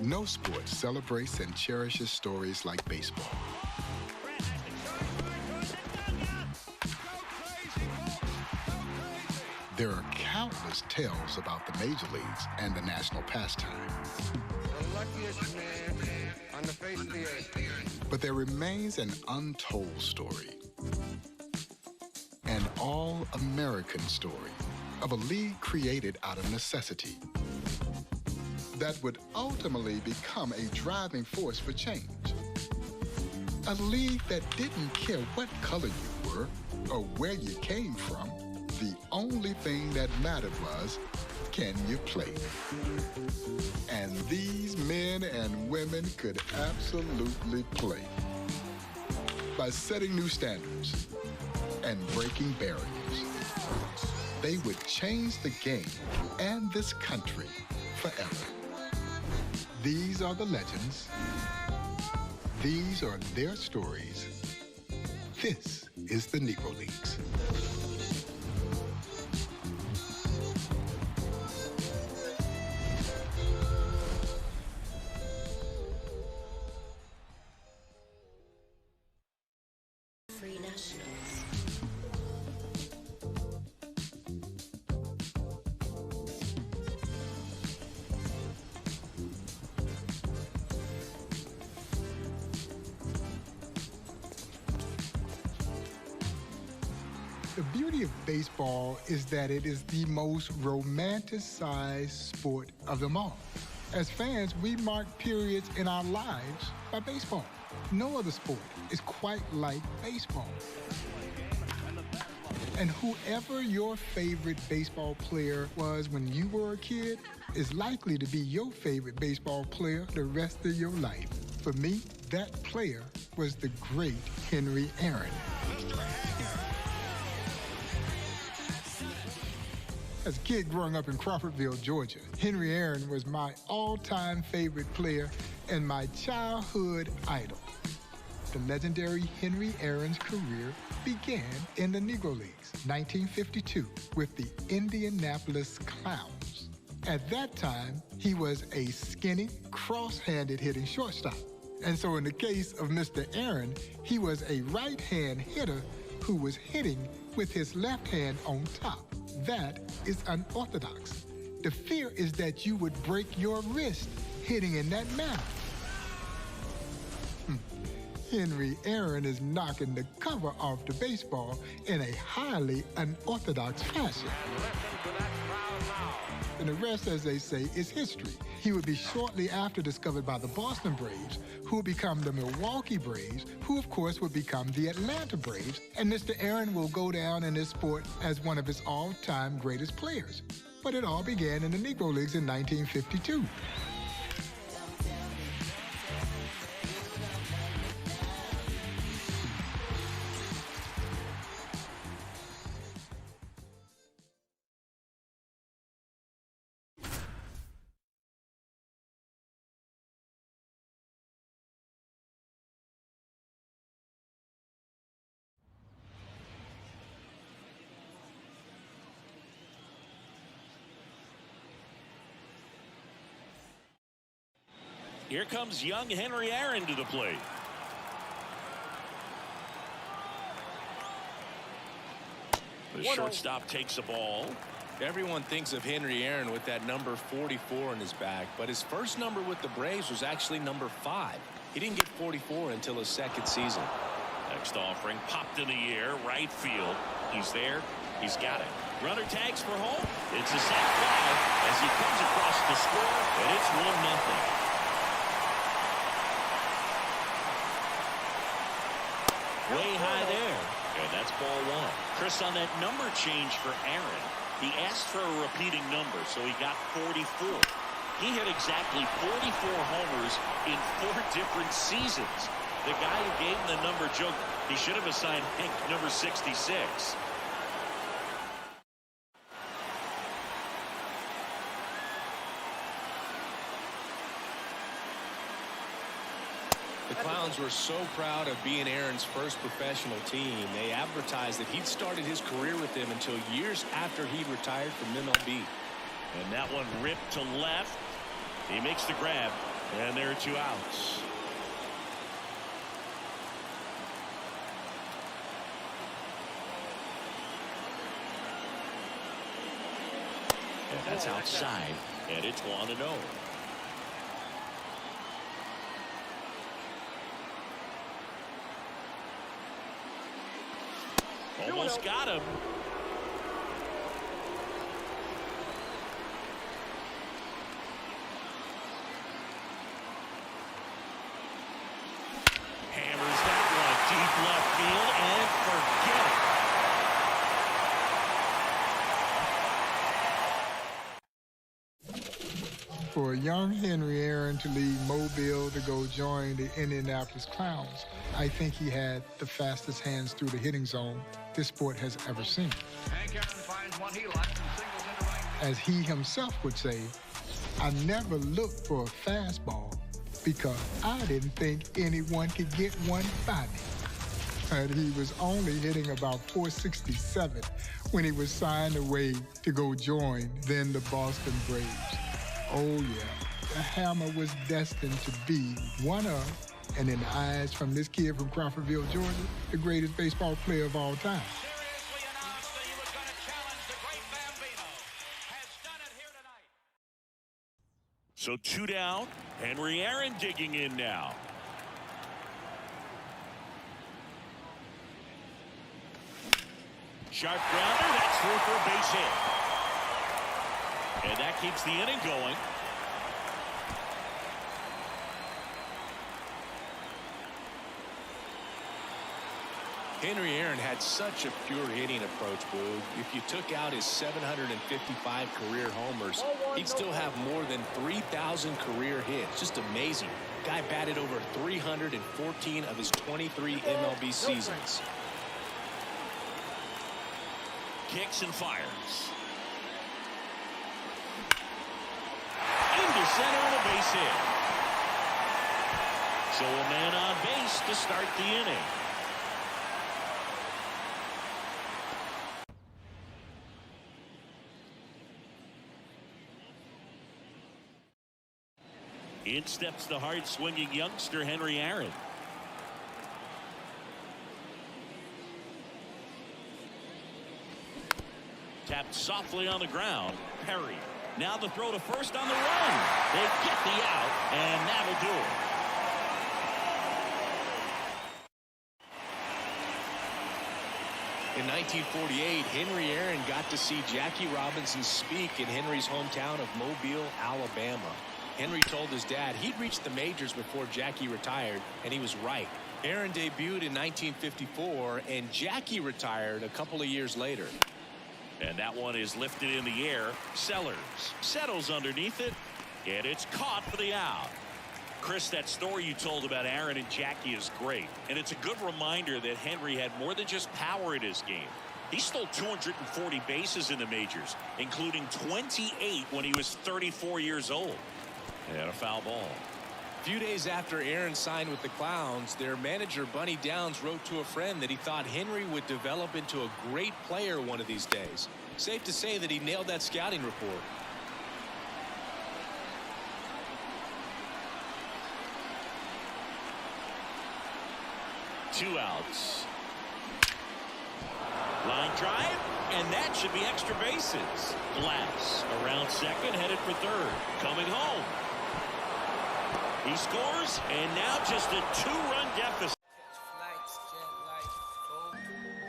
No sport celebrates and cherishes stories like baseball. There are countless tales about the major leagues and the national pastime. The luckiest man on the face of the earth. But there remains an untold story. An all-American story of a league created out of necessity that would ultimately become a driving force for change. A league that didn't care what color you were or where you came from. The only thing that mattered was, can you play? And these men and women could absolutely play. By setting new standards and breaking barriers, they would change the game and this country forever. These are the legends. These are their stories. This is the Negro Leagues. Free Nationals. The beauty of baseball is that it is the most romanticized sport of them all. As fans, we mark periods in our lives by baseball. No other sport is quite like baseball. And whoever your favorite baseball player was when you were a kid is likely to be your favorite baseball player the rest of your life. For me, that player was the great Henry Aaron. As a kid growing up in Crawfordville, Georgia, Henry Aaron was my all-time favorite player and my childhood idol. The legendary Henry Aaron's career began in the Negro Leagues, 1952, with the Indianapolis Clowns. At that time, he was a skinny, cross-handed hitting shortstop. And so in the case of Mr. Aaron, he was a right-hand hitter who was hitting with his left hand on top. That is unorthodox. The fear is that you would break your wrist hitting in that manner. Henry Aaron is knocking the cover off the baseball in a highly unorthodox fashion. And the rest, as they say, is history. He would be shortly after discovered by the Boston Braves, who would become the Milwaukee Braves, who of course would become the Atlanta Braves, and Mr. Aaron will go down in this sport as one of his all-time greatest players. But it all began in the Negro Leagues in 1952. Here comes young Henry Aaron to the plate. The shortstop takes the ball. Everyone thinks of Henry Aaron with that number 44 in his back, but his first number with the Braves was actually number 5. He didn't get 44 until his second season. Next offering popped in the air, right field. He's there. He's got it. Runner tags for home. It's a sac fly as he comes across the score, and it's 1-0. Way high there, and that's ball one. Chris, on that number change for Aaron, he asked for a repeating number, so he got 44. He hit exactly 44 homers in 4 different seasons. The guy who gave him the number joked he should have assigned Hank number 66. The Clowns were so proud of being Aaron's first professional team. They advertised that he'd started his career with them until years after he'd retired from MLB. And that one ripped to left. He makes the grab, and there are 2 outs. And that's outside, and it's 1-0. Almost got him. Hammers that one deep left field and forget it. For a young Henry Aaron to leave Mobile to go join the Indianapolis Clowns, I think he had the fastest hands through the hitting zone this sport has ever seen. Hank Aaron finds what he likes and singles into right field. As he himself would say, I never looked for a fastball because I didn't think anyone could get one by me. And he was only hitting about 467 when he was signed away to go join then the Boston Braves. Oh yeah, the hammer was destined to be one of, and in the eyes from this kid from Crawfordville, Georgia, the greatest baseball player of all time. Seriously announced that he was going to challenge the great Bambino. Has done it here tonight. So 2 down. Henry Aaron digging in now. Sharp grounder. That's through for a base hit. And that keeps the inning going. Henry Aaron had such a pure hitting approach, Boog. If you took out his 755 career homers, he'd still have more than 3,000 career hits. Just amazing. Guy batted over 314 of his 23 MLB seasons. Kicks and fires. Into center and a base hit. So a man on base to start the inning. In steps the hard-swinging youngster Henry Aaron. Tapped softly on the ground. Perry. Now the throw to first on the run. They get the out, and that'll do it. In 1948, Henry Aaron got to see Jackie Robinson speak in Henry's hometown of Mobile, Alabama. Henry told his dad he'd reached the majors before Jackie retired, and he was right. Aaron debuted in 1954, and Jackie retired a couple of years later. And that one is lifted in the air. Sellers settles underneath it, and it's caught for the out. Chris, that story you told about Aaron and Jackie is great, and it's a good reminder that Henry had more than just power in his game. He stole 240 bases in the majors, including 28 when he was 34 years old. And a foul ball. A few days after Aaron signed with the Clowns, their manager Bunny Downs wrote to a friend that he thought Henry would develop into a great player one of these days. Safe to say that he nailed that scouting report. Two outs. Line drive, and that should be extra bases. Glass around second, headed for third. Coming home. He scores, and now just a 2-run deficit.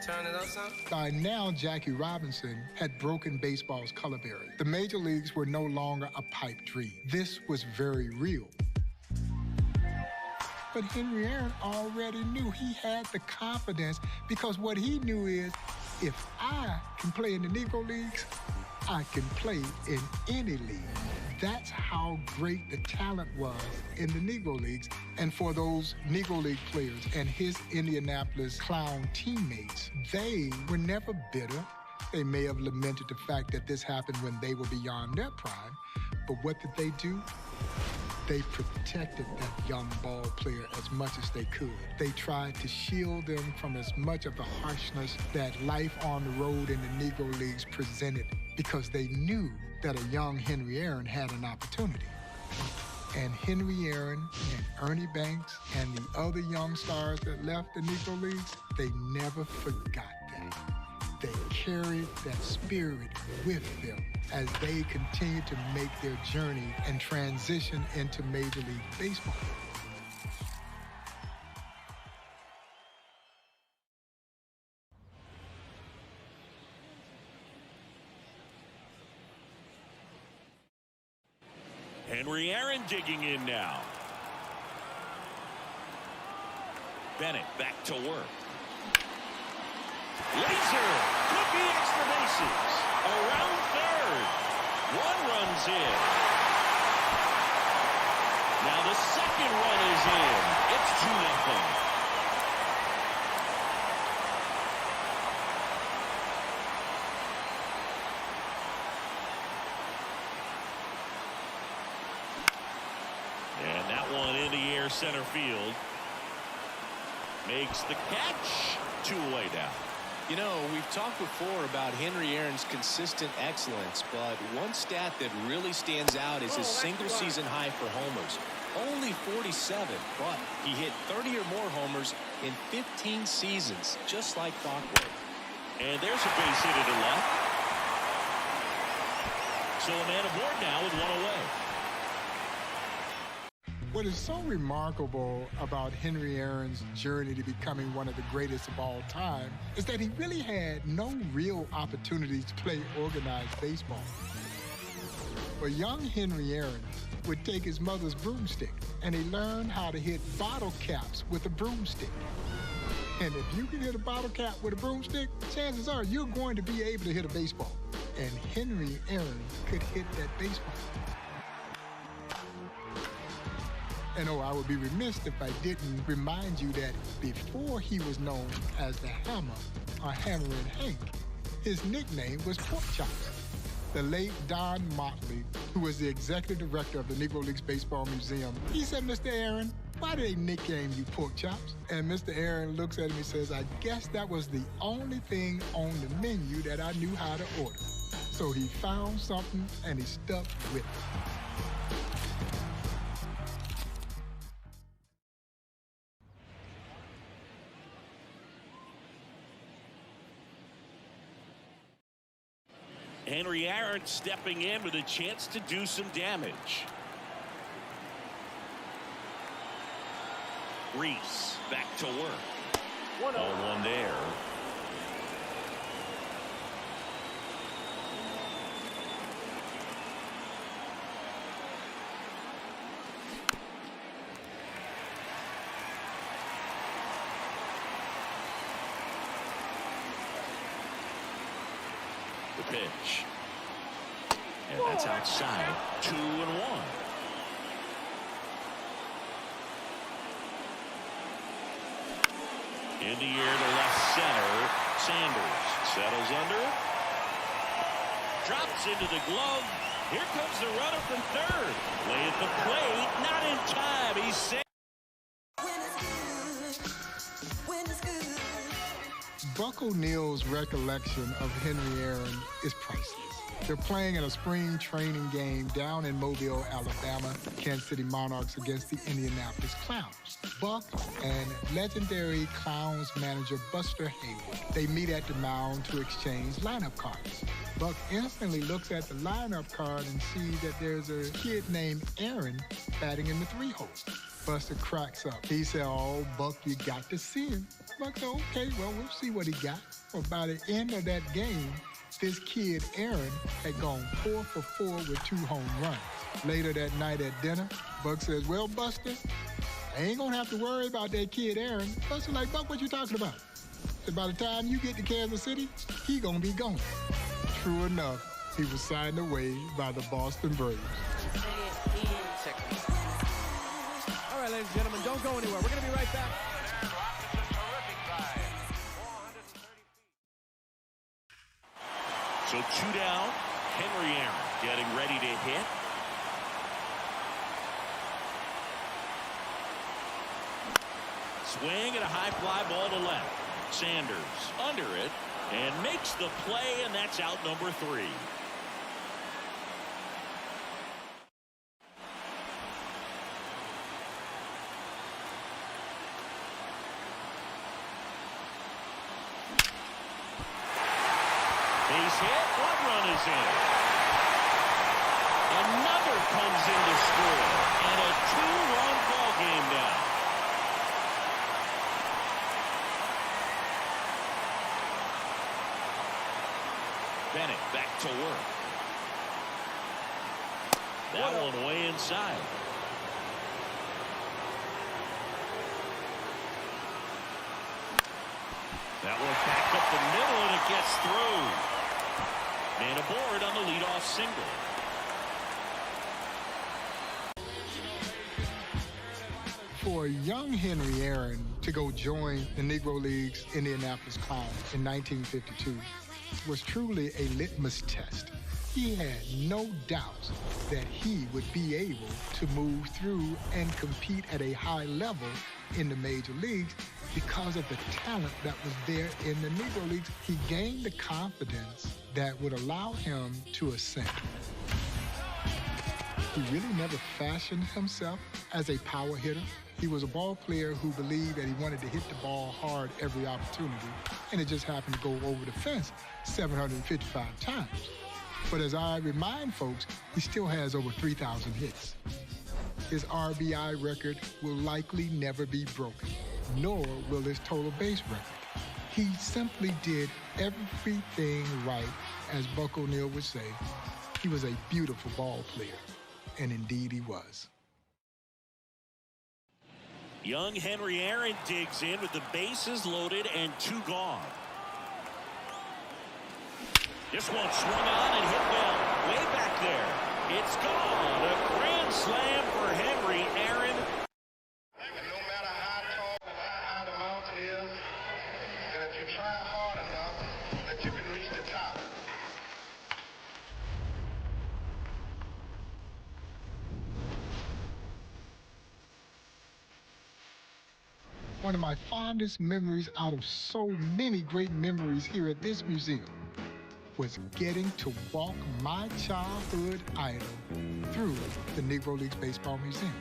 Turn it up, son. By now, Jackie Robinson had broken baseball's color barrier. The major leagues were no longer a pipe dream. This was very real. But Henry Aaron already knew he had the confidence because what he knew is, if I can play in the Negro leagues, I can play in any league. That's how great the talent was in the Negro leagues. And for those Negro league players and his Indianapolis Clown teammates, they were never bitter. They may have lamented the fact that this happened when they were beyond their prime. But what did they do? They protected that young ball player as much as they could. They tried to shield them from as much of the harshness that life on the road in the Negro Leagues presented, because they knew that a young Henry Aaron had an opportunity. And Henry Aaron and Ernie Banks and the other young stars that left the Negro Leagues, they never forgot that. They carried that spirit with them as they continued to make their journey and transition into Major League Baseball. Henry Aaron digging in now. Bennett back to work. Laser could be extra bases. Around third. One run's in. Now the second run is in. It's 2-0. And that one in the air center field. Makes the catch. 2 away now. You know, we've talked before about Henry Aaron's consistent excellence, but one stat that really stands out is his single-season high for homers. Only 47, but he hit 30 or more homers in 15 seasons, just like clockwork. And there's a base hit to left. So a man aboard now with 1 away. What is so remarkable about Henry Aaron's journey to becoming one of the greatest of all time is that he really had no real opportunities to play organized baseball. But young Henry Aaron would take his mother's broomstick, and he learned how to hit bottle caps with a broomstick. And if you can hit a bottle cap with a broomstick, chances are you're going to be able to hit a baseball. And Henry Aaron could hit that baseball. And I would be remiss if I didn't remind you that before he was known as the Hammer or Hammerin' Hank, his nickname was Pork Chops. The late Don Motley, who was the executive director of the Negro Leagues Baseball Museum, he said, "Mr. Aaron, why do they nickname you Pork Chops?" And Mr. Aaron looks at him and says, "I guess that was the only thing on the menu that I knew how to order." So he found something and he stuck with it. Henry Aaron stepping in with a chance to do some damage. Reese back to work. 0-1 there. The pitch. And that's outside. 2-1. In the air to left center. Sanders settles under it. Drops into the glove. Here comes the runner from third. Way at the plate. Not in time. He's safe. Buck O'Neill's recollection of Henry Aaron is priceless. They're playing in a spring training game down in Mobile, Alabama, Kansas City Monarchs against the Indianapolis Clowns. Buck and legendary Clowns manager Buster Hayward, they meet at the mound to exchange lineup cards. Buck instantly looks at the lineup card and sees that there's a kid named Aaron batting in the 3-hole. Buster cracks up. He said, "Oh, Buck, you got to see him." Buck said, "Okay, well, we'll see what he got." Well, by the end of that game, this kid, Aaron, had gone 4 for 4 with 2 home runs. Later that night at dinner, Buck says, "Well, Buster, I ain't gonna have to worry about that kid, Aaron." Buster's like, "Buck, what you talking about?" Said, "By the time you get to Kansas City, he gonna be gone." True enough, he was signed away by the Boston Braves. All right, ladies and gentlemen, don't go anywhere. We're going to be right back. So 2 down. Henry Aaron getting ready to hit. swing and a high fly ball to left. Sanders under it and makes the play, and that's out number 3. Base hit, 1 run is in. Another comes in to score, and a 2-run ball game now. Bennett back to work. That one way inside. That one back up the middle, and it gets through. And aboard on the leadoff single. For a young Henry Aaron to go join the Negro Leagues Indianapolis Clowns in 1952 was truly a litmus test. He had no doubt that he would be able to move through and compete at a high level in the major leagues because of the talent that was there in the Negro Leagues. He gained the confidence that would allow him to ascend. He really never fashioned himself as a power hitter. He was a ball player who believed that he wanted to hit the ball hard every opportunity, and it just happened to go over the fence 755 times. But as I remind folks, he still has over 3,000 hits. His RBI record will likely never be broken, nor will his total base record. He simply did everything right, as Buck O'Neil would say. He was a beautiful ball player, and indeed he was. Young Henry Aaron digs in with the bases loaded and 2 gone. This one swung on and hit well. Way back there. It's gone. A grand slam for Henry Aaron. No matter how tall or how high the mountain is, and if you try hard enough, that you can reach the top. One of my fondest memories out of so many great memories here at this museum was getting to walk my childhood idol through the Negro Leagues Baseball Museum.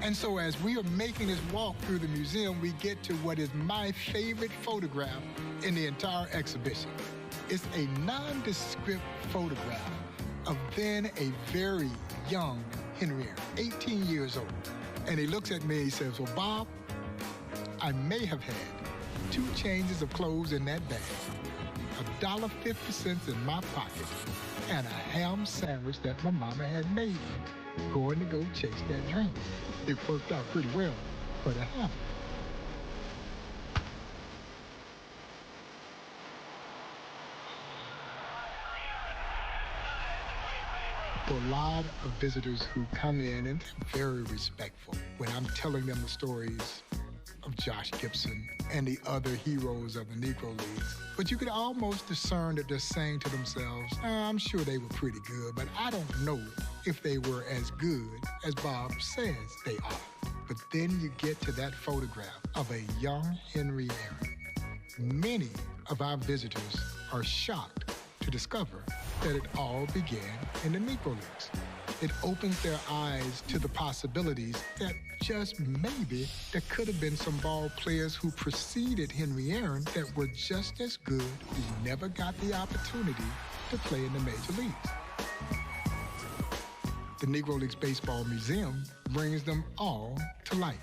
And so as we are making this walk through the museum, we get to what is my favorite photograph in the entire exhibition. It's a nondescript photograph of then a very young Henry Aaron, 18 years old. And he looks at me and he says, "Well, Bob, I may have had 2 changes of clothes in that bag, $1.50 in my pocket, and a ham sandwich that my mama had made me, going to go chase that dream." It worked out pretty well for the ham. For a lot of visitors who come in, and they're very respectful when I'm telling them the stories of Josh Gibson and the other heroes of the Negro Leagues. But you could almost discern that they're saying to themselves, I'm sure they were pretty good, but I don't know if they were as good as Bob says they are. But then you get to that photograph of a young Henry Aaron. Many of our visitors are shocked to discover that it all began in the Negro Leagues. It opens their eyes to the possibilities that just maybe there could have been some ball players who preceded Henry Aaron that were just as good, who never got the opportunity to play in the major leagues. The Negro Leagues Baseball Museum brings them all to light.